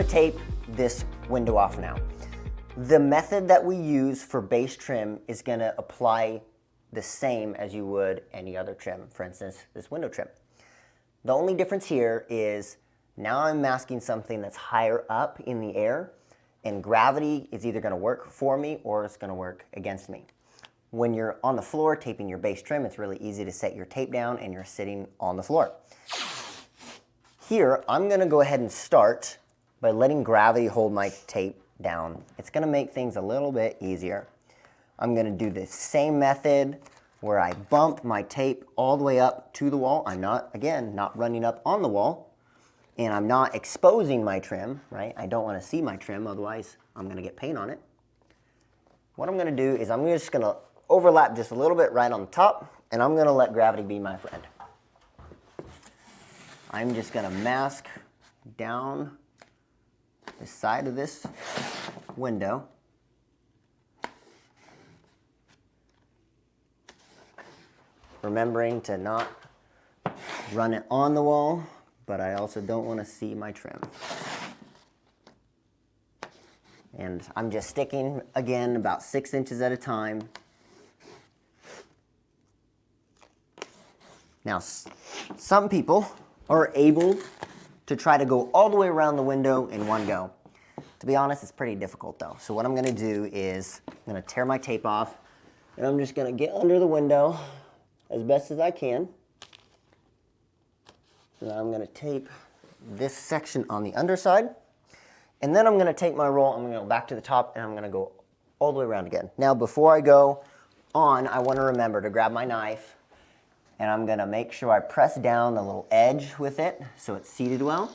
gonna tape this window off now. The method that we use for base trim is gonna apply the same as you would any other trim, for instance, this window trim. The only difference here is now I'm masking something that's higher up in the air, and gravity is either gonna work for me or it's gonna work against me. When you're on the floor taping your base trim, it's really easy to set your tape down and you're sitting on the floor. Here, I'm gonna go ahead and start by letting gravity hold my tape down. It's gonna make things a little bit easier. I'm gonna do the same method where I bump my tape all the way up to the wall. I'm not, again, not running up on the wall, and I'm not exposing my trim, right? I don't wanna see my trim, otherwise I'm gonna get paint on it. What I'm gonna do is I'm just gonna overlap just a little bit right on the top, and I'm gonna let gravity be my friend. I'm just gonna mask down the side of this window. Remembering to not run it on the wall, but I also don't want to see my trim. And I'm just sticking, again, about 6 inches at a time. Now, some people are able to try to go all the way around the window in one go. To be honest, it's pretty difficult though. So what I'm gonna do is I'm gonna tear my tape off, and I'm just gonna get under the window as best as I can. And I'm gonna tape this section on the underside. And then I'm gonna take my roll, I'm gonna go back to the top, and I'm gonna go all the way around again. Now, before I go on, I wanna remember to grab my knife, and I'm gonna make sure I press down the little edge with it so it's seated well.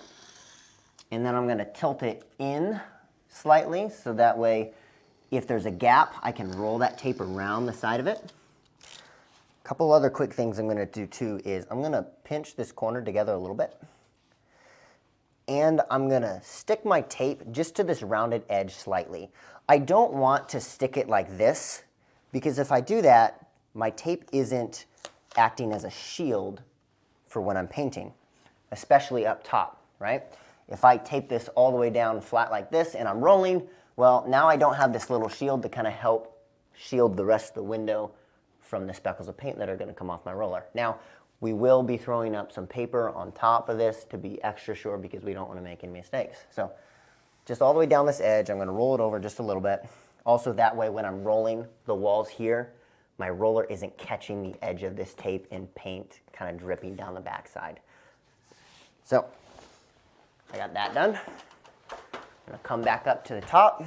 And then I'm gonna tilt it in slightly so that way if there's a gap, I can roll that tape around the side of it. A couple other quick things I'm gonna do too is I'm gonna pinch this corner together a little bit. And I'm gonna stick my tape just to this rounded edge slightly. I don't want to stick it like this, because if I do that, my tape isn't acting as a shield for when I'm painting, especially up top, right? If I tape this all the way down flat like this and I'm rolling, well, now I don't have this little shield to kind of help shield the rest of the window from the speckles of paint that are gonna come off my roller. Now, we will be throwing up some paper on top of this to be extra sure because we don't wanna make any mistakes. So just all the way down this edge, I'm gonna roll it over just a little bit. Also, that way when I'm rolling the walls here, my roller isn't catching the edge of this tape and paint kind of dripping down the backside. So I got that done. I'm gonna come back up to the top.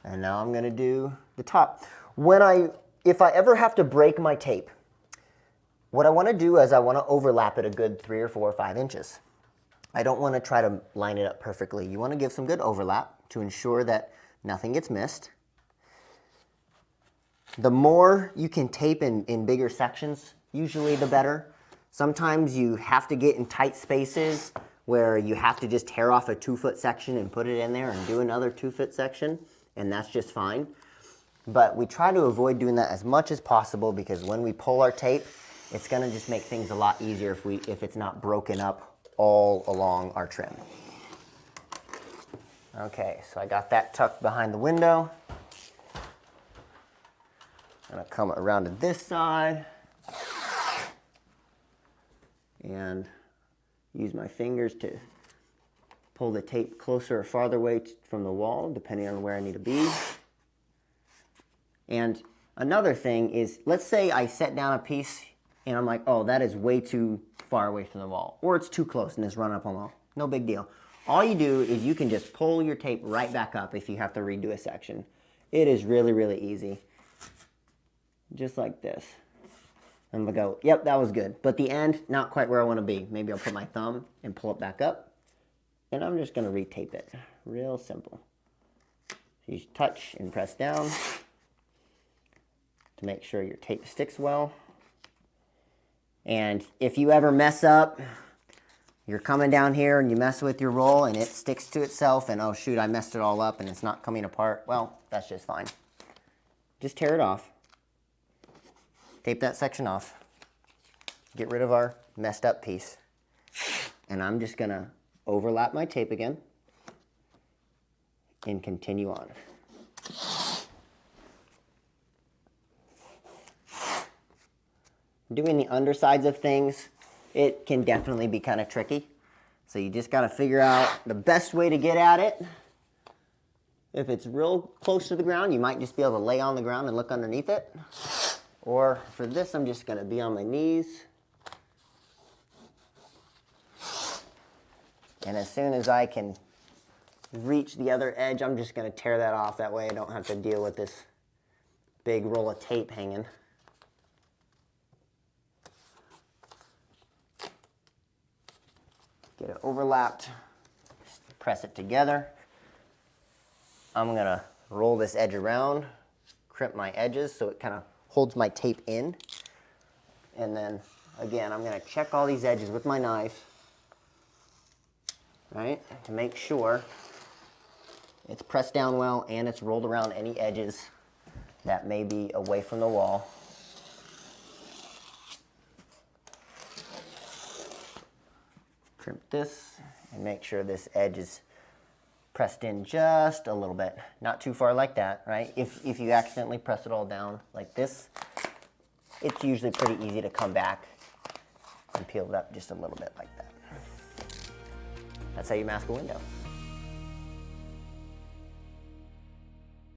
And now I'm gonna do the top. If I ever have to break my tape, what I wanna do is I wanna overlap it a good 3 or 4 or 5 inches. I don't wanna try to line it up perfectly. You wanna give some good overlap to ensure that nothing gets missed. The more you can tape in bigger sections, usually the better. Sometimes you have to get in tight spaces where you have to just tear off a 2-foot section and put it in there and do another 2-foot section, and that's just fine. But we try to avoid doing that as much as possible because when we pull our tape, it's gonna just make things a lot easier if it's not broken up all along our trim. Okay, so I got that tucked behind the window. I'm gonna come around to this side and use my fingers to pull the tape closer or farther away from the wall, depending on where I need to be. And another thing is, let's say I set down a piece and I'm like, oh, that is way too far away from the wall, or it's too close and it's run up on the wall. No big deal. All you do is you can just pull your tape right back up if you have to redo a section. It is really, really easy. Just like this. And we'll go, yep, that was good. But the end, not quite where I want to be. Maybe I'll put my thumb and pull it back up. And I'm just going to retape it. Real simple. You touch and press down to make sure your tape sticks well. And if you ever mess up, you're coming down here and you mess with your roll and it sticks to itself and oh shoot, I messed it all up and it's not coming apart. Well, that's just fine. Just tear it off. Tape that section off. Get rid of our messed up piece. And I'm just gonna overlap my tape again, and continue on. Doing the undersides of things, it can definitely be kind of tricky. So you just got to figure out the best way to get at it. If it's real close to the ground, you might just be able to lay on the ground and look underneath it. Or for this, I'm just going to be on my knees. And as soon as I can reach the other edge, I'm just going to tear that off. That way I don't have to deal with this big roll of tape hanging. Get it overlapped, press it together. I'm going to roll this edge around, crimp my edges so it kind of holds my tape in. And then again, I'm going to check all these edges with my knife, right, to make sure it's pressed down well and it's rolled around any edges that may be away from the wall. Crimp this and make sure this edge is pressed in just a little bit, not too far like that, right? If you accidentally press it all down like this, it's usually pretty easy to come back and peel it up just a little bit like that. That's how you mask a window.